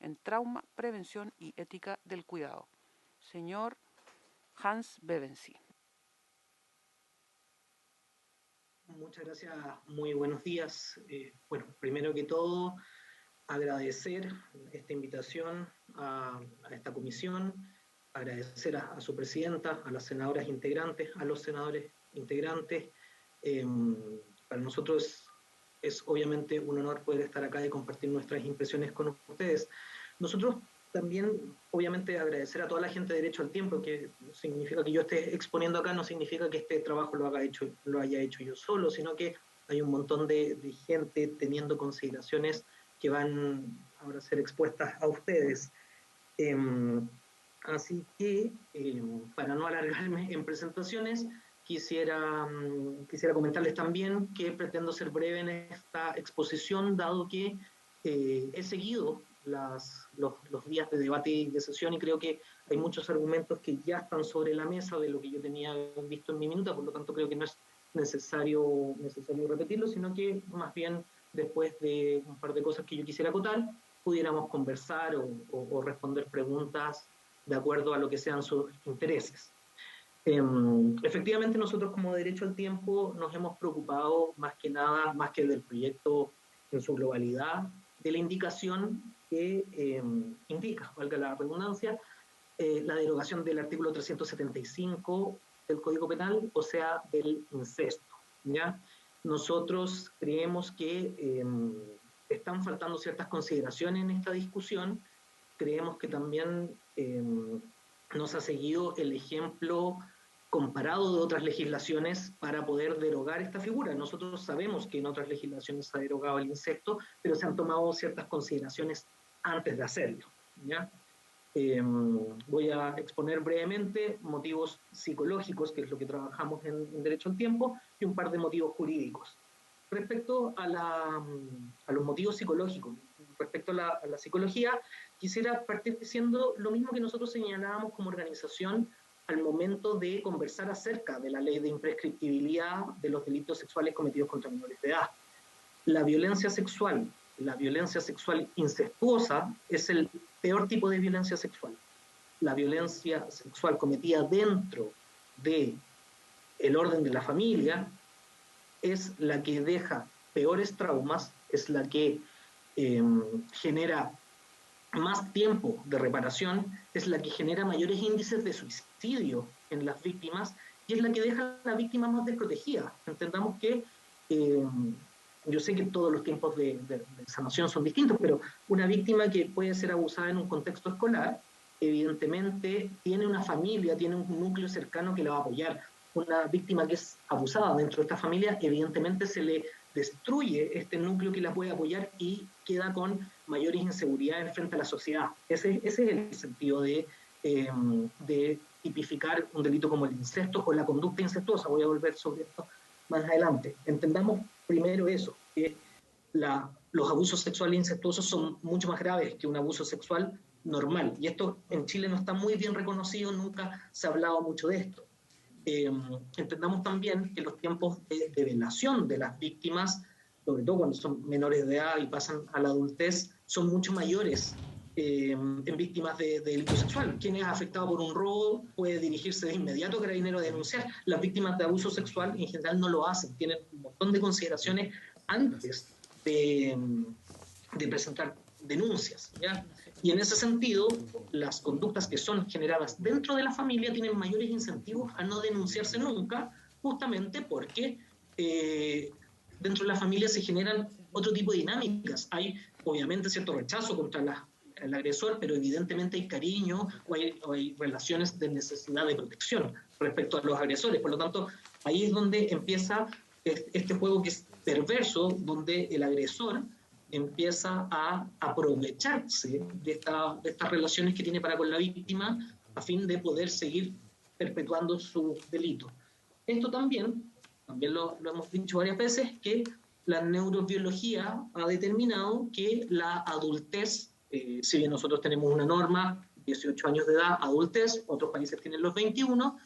en trauma, prevención y ética del cuidado. Señor Hans Bevensy. Muchas gracias, muy buenos días. Bueno, primero que todo, agradecer esta invitación a esta comisión, agradecer a su presidenta, a las senadoras integrantes, a los senadores integrantes. Eh, para nosotros es obviamente un honor poder estar acá y compartir nuestras impresiones con ustedes. Nosotros también, obviamente, agradecer a toda la gente de Derecho al Tiempo, que significa que yo esté exponiendo acá, no significa que este trabajo lo haya hecho yo solo, sino que hay un montón de gente teniendo consideraciones que van ahora a ser expuestas a ustedes. Eh, Así que, para no alargarme en presentaciones, quisiera comentarles también que pretendo ser breve en esta exposición, dado que he seguido los días de debate y de sesión y creo que hay muchos argumentos que ya están sobre la mesa de lo que yo tenía visto en mi minuta, por lo tanto creo que no es necesario repetirlo, sino que más bien después de un par de cosas que yo quisiera acotar, pudiéramos conversar o responder preguntas de acuerdo a lo que sean sus intereses. Efectivamente, nosotros como Derecho al Tiempo nos hemos preocupado más que nada, más que del proyecto en su globalidad, de la indicación que indica, valga la redundancia, la derogación del artículo 375 del Código Penal, o sea, del incesto. ¿Ya? Nosotros creemos que están faltando ciertas consideraciones en esta discusión. Creemos que también nos ha seguido el ejemplo comparado de otras legislaciones para poder derogar esta figura. Nosotros sabemos que en otras legislaciones se ha derogado el incesto, pero se han tomado ciertas consideraciones antes de hacerlo. ¿Ya? Voy a exponer brevemente motivos psicológicos, que es lo que trabajamos en Derecho al Tiempo, y un par de motivos jurídicos. Respecto a los motivos psicológicos, respecto a la psicología, quisiera partir diciendo lo mismo que nosotros señalábamos como organización al momento de conversar acerca de la ley de imprescriptibilidad de los delitos sexuales cometidos contra menores de edad. La violencia sexual incestuosa es el peor tipo de violencia sexual. La violencia sexual cometida dentro del orden de la familia es la que deja peores traumas, es la que genera más tiempo de reparación, es la que genera mayores índices de suicidio en las víctimas y es la que deja a la víctima más desprotegida. Entendamos que yo sé que todos los tiempos de sanación son distintos, pero una víctima que puede ser abusada en un contexto escolar, evidentemente tiene una familia, tiene un núcleo cercano que la va a apoyar. Una víctima que es abusada dentro de esta familia, evidentemente se le destruye este núcleo que la puede apoyar y queda con mayores inseguridades frente a la sociedad. Ese es el sentido de tipificar un delito como el incesto o la conducta incestuosa. Voy a volver sobre esto más adelante. Entendamos primero eso, que los abusos sexuales incestuosos son mucho más graves que un abuso sexual normal. Y esto en Chile no está muy bien reconocido, nunca se ha hablado mucho de esto. Entendamos también que los tiempos de velación de las víctimas, sobre todo cuando son menores de edad y pasan a la adultez, son mucho mayores en víctimas de delito sexual. Quien es afectado por un robo puede dirigirse de inmediato a Carabineros a denunciar. Las víctimas de abuso sexual en general no lo hacen, tienen un montón de consideraciones antes de presentar denuncias, ¿ya? Y en ese sentido, las conductas que son generadas dentro de la familia tienen mayores incentivos a no denunciarse nunca, justamente porque dentro de la familia se generan otro tipo de dinámicas. Hay, obviamente, cierto rechazo contra el agresor, pero evidentemente hay cariño o hay relaciones de necesidad de protección respecto a los agresores. Por lo tanto, ahí es donde empieza este juego que es perverso, donde el agresor empieza a aprovecharse de estas relaciones que tiene para con la víctima a fin de poder seguir perpetuando su delito. Esto también lo hemos dicho varias veces, que la neurobiología ha determinado que la adultez, si bien nosotros tenemos una norma, 18 años de edad, adultez, otros países tienen los 21,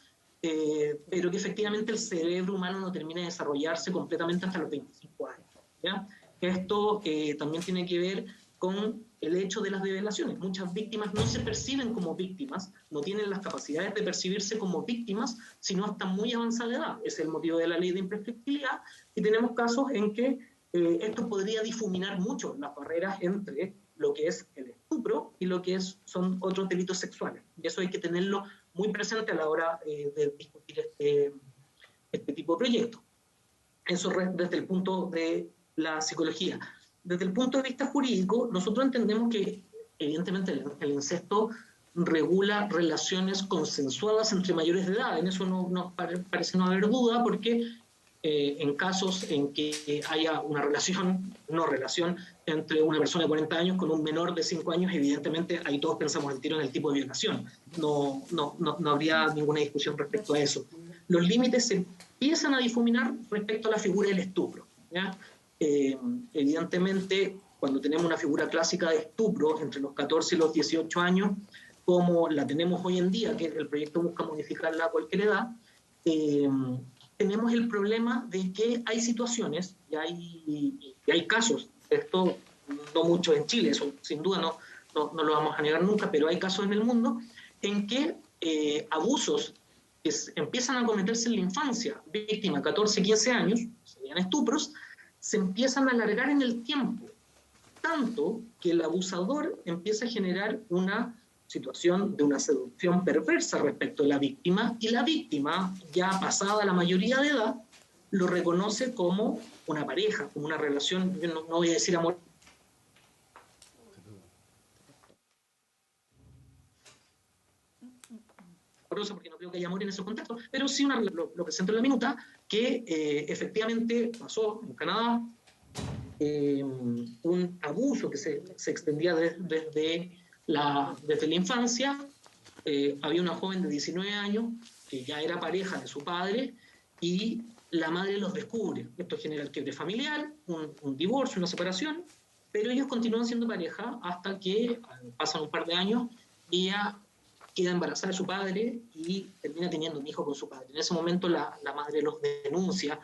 pero que efectivamente el cerebro humano no termina de desarrollarse completamente hasta los 25 años. ¿Ya? Esto también tiene que ver con el hecho de las develaciones. Muchas víctimas no se perciben como víctimas, no tienen las capacidades de percibirse como víctimas, sino hasta muy avanzada edad. Ese es el motivo de la ley de imprescriptibilidad, y tenemos casos en que esto podría difuminar mucho las barreras entre lo que es el estupro y lo que son otros delitos sexuales. Y eso hay que tenerlo muy presente a la hora de discutir este tipo de proyectos. Eso desde el punto de la psicología. Desde el punto de vista jurídico, nosotros entendemos que, evidentemente, el incesto regula relaciones consensuadas entre mayores de edad. En eso no parece no haber duda, porque en casos en que haya una relación entre una persona de 40 años con un menor de 5 años, evidentemente ahí todos pensamos al tiro en el tipo de violación. No habría ninguna discusión respecto a eso. Los límites se empiezan a difuminar respecto a la figura del estupro, ¿ya? Evidentemente, cuando tenemos una figura clásica de estupro entre los 14 y los 18 años, como la tenemos hoy en día, que el proyecto busca modificarla a cualquier edad, tenemos el problema de que hay situaciones y hay casos, esto no mucho en Chile, eso sin duda no lo vamos a negar nunca, pero hay casos en el mundo en que abusos que empiezan a cometerse en la infancia, víctima 14, 15 años, serían estupros, se empiezan a alargar en el tiempo, tanto que el abusador empieza a generar una situación de una seducción perversa respecto a la víctima, y la víctima, ya pasada la mayoría de edad, lo reconoce como una pareja, como una relación, yo no voy a decir amor, porque no creo que haya amor en esos contextos, pero sí lo presento en la minuta, que efectivamente pasó en Canadá, un abuso que se extendía desde la infancia. Había una joven de 19 años que ya era pareja de su padre, y la madre los descubre. Esto genera el quiebre familiar, un divorcio, una separación, pero ellos continúan siendo pareja hasta que pasan un par de años y ella queda embarazada de su padre y termina teniendo un hijo con su padre. En ese momento la madre los denuncia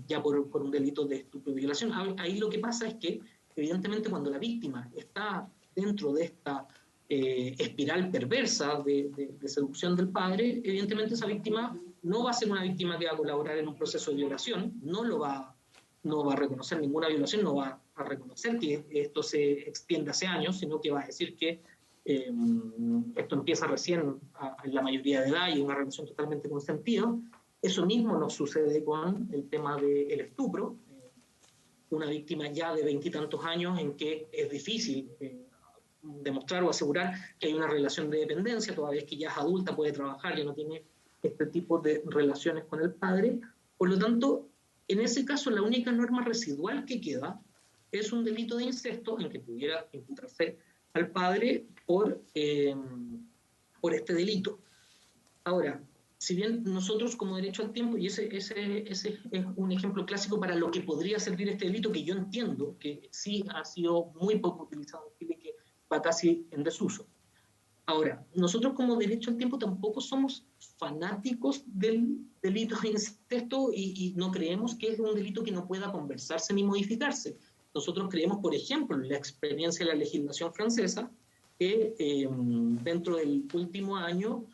ya por un delito de estupro y violación. Ahí lo que pasa es que, evidentemente, cuando la víctima está dentro de esta espiral perversa de seducción del padre, evidentemente esa víctima no va a ser una víctima que va a colaborar en un proceso de violación, no va a reconocer ninguna violación, no va a reconocer que esto se extiende hace años, sino que va a decir que esto empieza recién en la mayoría de edad y una relación totalmente consentida. Eso mismo nos sucede con el tema del estupro, una víctima ya de 20 y tantos años en que es difícil demostrar o asegurar que hay una relación de dependencia, toda vez que ya es adulta, puede trabajar, ya no tiene este tipo de relaciones con el padre. Por lo tanto, en ese caso, la única norma residual que queda es un delito de incesto en que pudiera imputarse al padre por este delito. Ahora, si bien nosotros como derecho al tiempo, y ese es un ejemplo clásico para lo que podría servir este delito, que yo entiendo que sí ha sido muy poco utilizado en Chile, que va casi en desuso. Ahora, nosotros como derecho al tiempo tampoco somos fanáticos del delito de incesto y no creemos que es un delito que no pueda conversarse ni modificarse. Nosotros creemos, por ejemplo, en la experiencia de la legislación francesa, que dentro del último año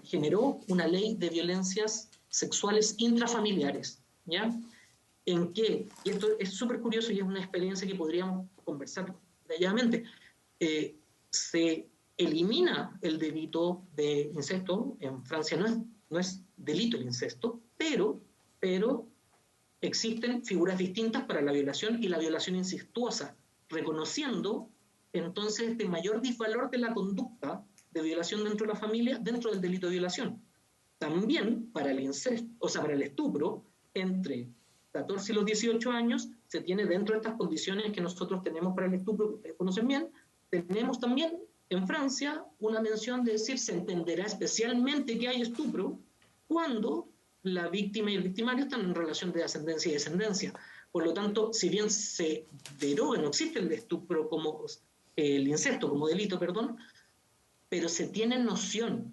generó una ley de violencias sexuales intrafamiliares, ¿ya? En que, y esto es súper curioso y es una experiencia que podríamos conversar detalladamente, se elimina el delito de incesto. En Francia no es delito el incesto, pero existen figuras distintas para la violación y la violación incestuosa, reconociendo entonces este mayor disvalor de la conducta de violación dentro de la familia, dentro del delito de violación. También para el incesto, o sea, para el estupro, entre 14 y los 18 años, se tiene dentro de estas condiciones que nosotros tenemos para el estupro, que ustedes conocen bien, tenemos también en Francia una mención de decir se entenderá especialmente que hay estupro cuando la víctima y el victimario están en relación de ascendencia y descendencia. Por lo tanto, si bien se deroga, no existe el estupro como el incesto como delito, perdón, pero se tiene noción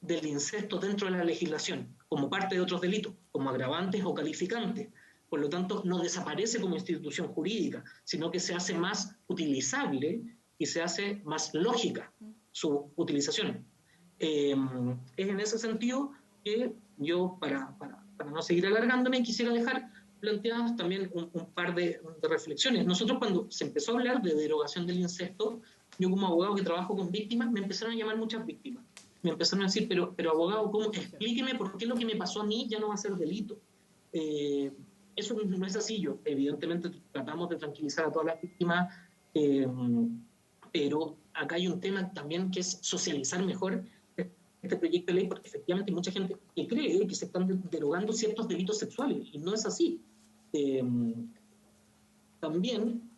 del incesto dentro de la legislación como parte de otros delitos, como agravantes o calificantes. Por lo tanto, no desaparece como institución jurídica, sino que se hace más utilizable y se hace más lógica su utilización. Es en ese sentido que yo, para no seguir alargándome, quisiera dejar planteadas también un par de reflexiones. Nosotros, cuando se empezó a hablar de derogación del incesto, yo como abogado que trabajo con víctimas, me empezaron a llamar muchas víctimas. Me empezaron a decir, pero abogado, ¿cómo? Explíqueme por qué lo que me pasó a mí ya no va a ser delito. Eso no es así. Yo, evidentemente, tratamos de tranquilizar a todas las víctimas, pero acá hay un tema también que es socializar mejor este proyecto de ley, porque efectivamente hay mucha gente que cree que se están derogando ciertos delitos sexuales, y no es así. También,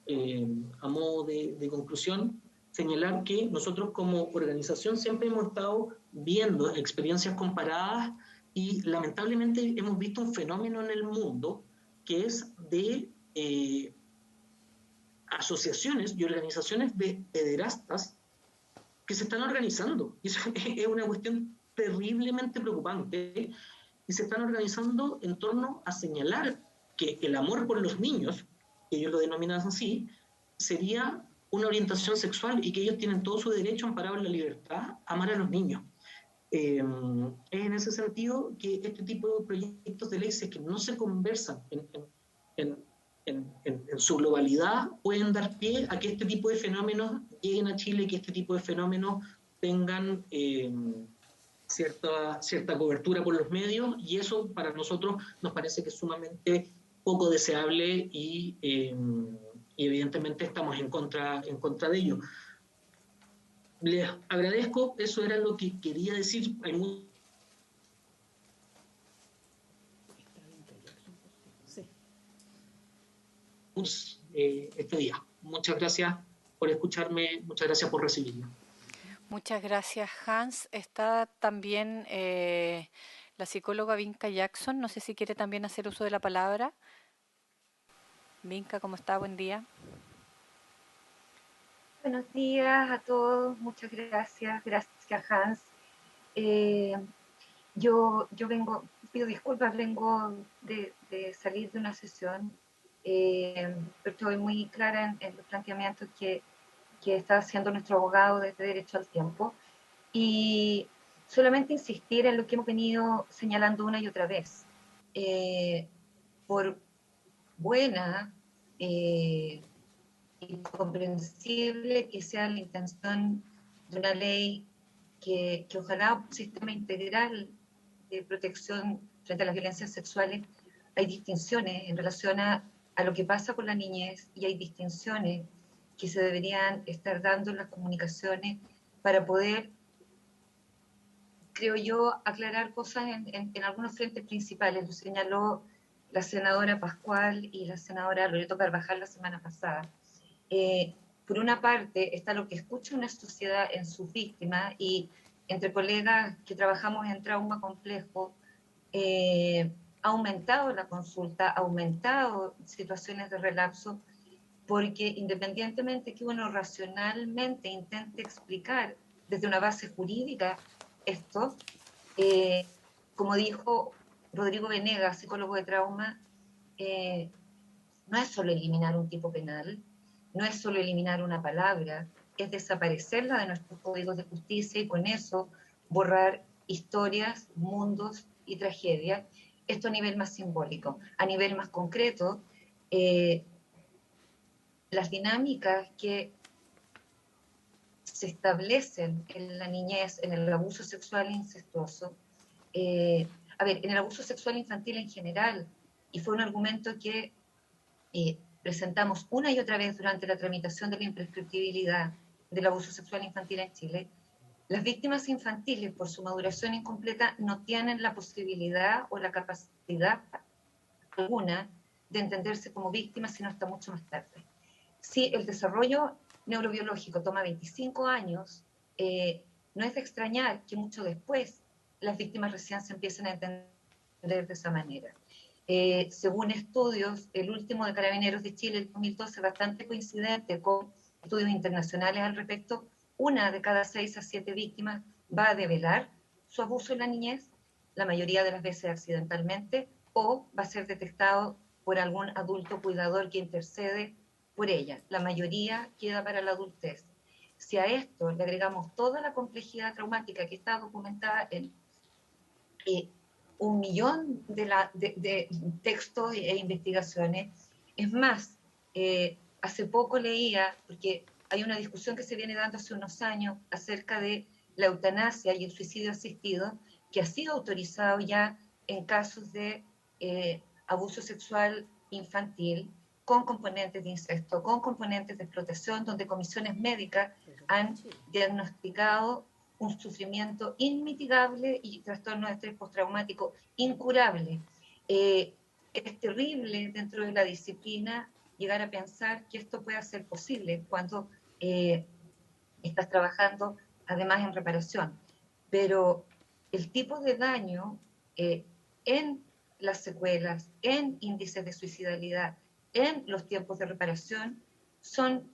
a modo de conclusión, señalar que nosotros como organización siempre hemos estado viendo experiencias comparadas y lamentablemente hemos visto un fenómeno en el mundo que es de asociaciones y organizaciones de pederastas que se están organizando. Y eso es una cuestión terriblemente preocupante, y se están organizando en torno a señalar que el amor por los niños, que ellos lo denominan así, sería una orientación sexual y que ellos tienen todo su derecho amparado en la libertad a amar a los niños. Es en ese sentido que este tipo de proyectos de ley, si es que no se conversan en su globalidad, pueden dar pie a que este tipo de fenómenos lleguen a Chile, que este tipo de fenómenos tengan cierta cobertura por los medios, y eso para nosotros nos parece que es sumamente poco deseable y evidentemente estamos en contra de ello. Les agradezco, eso era lo que quería decir. Hay este día. Muchas gracias por escucharme, muchas gracias por recibirme. Muchas gracias, Hans. Está también la psicóloga Vinca Jackson. No sé si quiere también hacer uso de la palabra. Vinca, ¿cómo está? Buen día. Buenos días a todos, muchas gracias, gracias Hans. Yo vengo, pido disculpas, vengo de salir de una sesión, pero estoy muy clara en los planteamientos que está haciendo nuestro abogado desde Derecho al Tiempo, y solamente insistir en lo que hemos venido señalando una y otra vez. Por buena y comprensible que sea la intención de una ley que ojalá un sistema integral de protección frente a las violencias sexuales, hay distinciones en relación a lo que pasa con la niñez, y hay distinciones que se deberían estar dando en las comunicaciones para poder, creo yo, aclarar cosas en algunos frentes principales. Lo señaló la senadora Pascual y la senadora Loreto Carvajal la semana pasada. Por una parte está lo que escucha una sociedad en sus víctimas, y entre colegas que trabajamos en trauma complejo, ha aumentado la consulta, ha aumentado situaciones de relapso, porque independientemente que uno racionalmente intente explicar desde una base jurídica esto, como dijo Rodrigo Venegas, psicólogo de trauma, no es solo eliminar un tipo penal, no es solo eliminar una palabra, es desaparecerla de nuestros códigos de justicia y con eso borrar historias, mundos y tragedias. Esto a nivel más simbólico. A nivel más concreto, las dinámicas que se establecen en la niñez, en el abuso sexual incestuoso, en el abuso sexual infantil en general, y fue un argumento que presentamos una y otra vez durante la tramitación de la imprescriptibilidad del abuso sexual infantil en Chile, las víctimas infantiles, por su maduración incompleta, no tienen la posibilidad o la capacidad alguna de entenderse como víctimas, sino hasta mucho más tarde. Si el desarrollo neurobiológico toma 25 años, no es de extrañar que mucho después las víctimas recién se empiecen a entender de esa manera. Según estudios, el último de Carabineros de Chile, el 2012, bastante coincidente con estudios internacionales al respecto, 1 de cada 6 a 7 víctimas va a develar su abuso en la niñez, la mayoría de las veces accidentalmente, o va a ser detectado por algún adulto cuidador que intercede por ella. La mayoría queda para la adultez. Si a esto le agregamos toda la complejidad traumática que está documentada en 1.000.000 de textos e investigaciones, es más, hace poco leía, porque hay una discusión que se viene dando hace unos años acerca de la eutanasia y el suicidio asistido, que ha sido autorizado ya en casos de abuso sexual infantil, con componentes de incesto, con componentes de explotación, donde comisiones médicas han diagnosticado un sufrimiento inmitigable y trastorno de estrés postraumático incurable. Es terrible dentro de la disciplina llegar a pensar que esto pueda ser posible cuando estás trabajando además en reparación. Pero el tipo de daño en las secuelas, en índices de suicidalidad, en los tiempos de reparación, son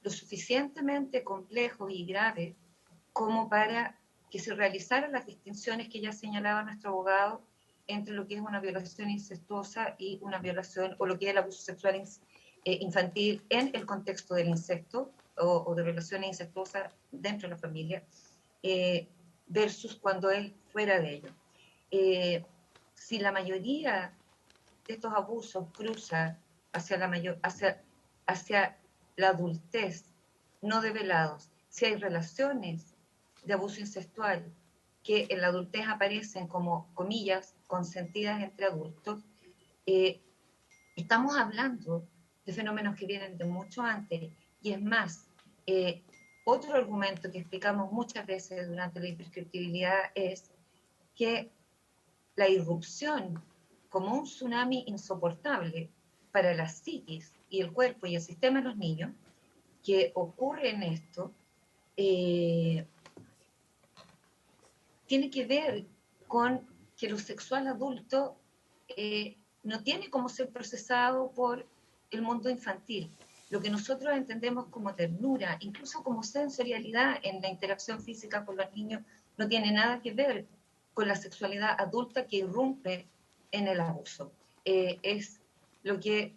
lo suficientemente complejos y graves como para que se realizaran las distinciones que ya señalaba nuestro abogado entre lo que es una violación incestuosa y una violación, o lo que es el abuso sexual infantil en el contexto del incesto o de relaciones incestuosas dentro de la familia, versus cuando es fuera de ello. Si la mayoría de estos abusos cruza hacia la adultez no develados, si hay relaciones de abuso incestual que en la adultez aparecen como, comillas, consentidas entre adultos, estamos hablando de fenómenos que vienen de mucho antes. Y es más, otro argumento que explicamos muchas veces durante la imprescriptibilidad es que la irrupción como un tsunami insoportable para la psiquis y el cuerpo y el sistema de los niños que ocurre en esto, tiene que ver con que lo sexual adulto no tiene como ser procesado por el mundo infantil. Lo que nosotros entendemos como ternura, incluso como sensorialidad en la interacción física con los niños, no tiene nada que ver con la sexualidad adulta que irrumpe en el abuso. Es lo que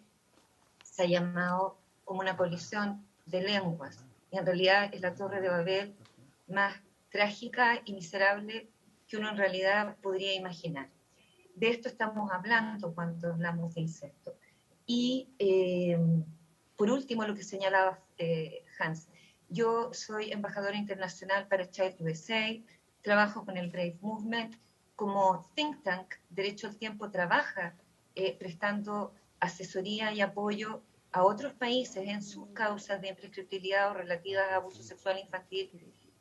se ha llamado como una colisión de lenguas. Y en realidad es la Torre de Babel más trágica y miserable que uno en realidad podría imaginar. De esto estamos hablando cuando hablamos de incesto. Y por último, lo que señalaba Hans, yo soy embajadora internacional para Child USA, trabajo con el Brave Movement, como think tank, Derecho al Tiempo trabaja prestando asesoría y apoyo a otros países en sus causas de imprescriptibilidad o relativas a abuso sexual infantil,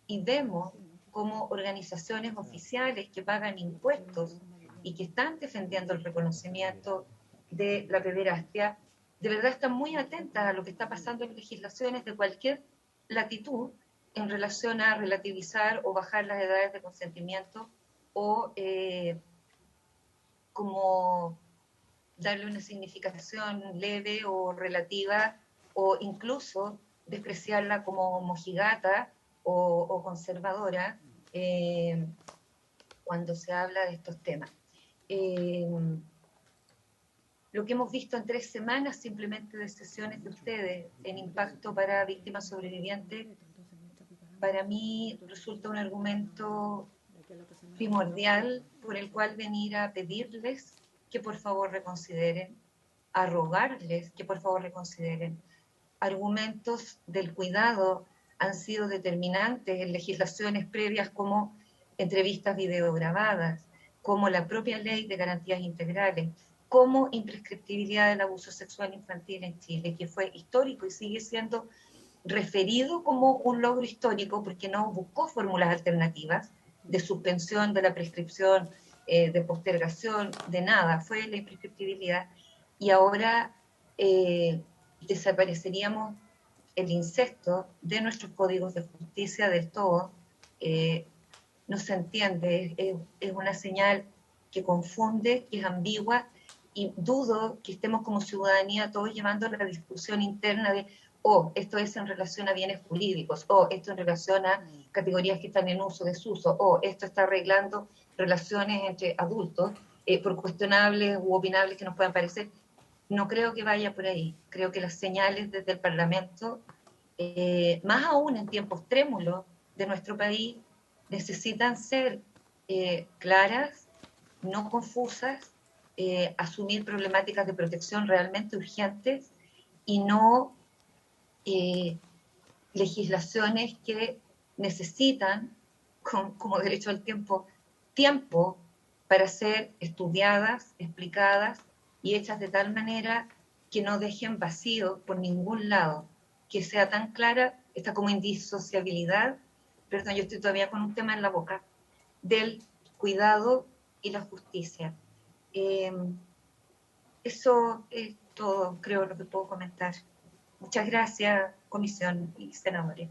y vemos como organizaciones oficiales que pagan impuestos y que están defendiendo el reconocimiento de la pederastia, de verdad están muy atentas a lo que está pasando en legislaciones de cualquier latitud en relación a relativizar o bajar las edades de consentimiento o como darle una significación leve o relativa, o incluso despreciarla como mojigata o conservadora cuando se habla de estos temas. Lo que hemos visto en 3 semanas simplemente de sesiones de ustedes en impacto para víctimas sobrevivientes, para mí resulta un argumento primordial por el cual venir a pedirles que por favor reconsideren, a rogarles que por favor reconsideren. Argumentos del cuidado han sido determinantes en legislaciones previas como entrevistas videograbadas, como la propia ley de garantías integrales, como imprescriptibilidad del abuso sexual infantil en Chile, que fue histórico y sigue siendo referido como un logro histórico porque no buscó fórmulas alternativas de suspensión de la prescripción, de postergación, de nada, fue la imprescriptibilidad. Y ahora desapareceríamos el incesto de nuestros códigos de justicia del todo. No se entiende, es una señal que confunde, que es ambigua, y dudo que estemos como ciudadanía todos llevando la discusión interna de esto es en relación a bienes jurídicos, esto en relación a categorías que están en uso, desuso, esto está arreglando relaciones entre adultos, por cuestionables u opinables que nos puedan parecer. no creo que vaya por ahí. Creo que las señales desde el Parlamento, más aún en tiempos trémulos de nuestro país, necesitan ser claras, no confusas, asumir problemáticas de protección realmente urgentes y no legislaciones que necesitan, como derecho al tiempo, tiempo para ser estudiadas, explicadas y hechas de tal manera que no dejen vacío por ningún lado, que sea tan clara esta como indisociabilidad, perdón, yo estoy todavía con un tema en la boca, del cuidado y la justicia. Eso es todo, creo, lo que puedo comentar. Muchas gracias, comisión y senadores.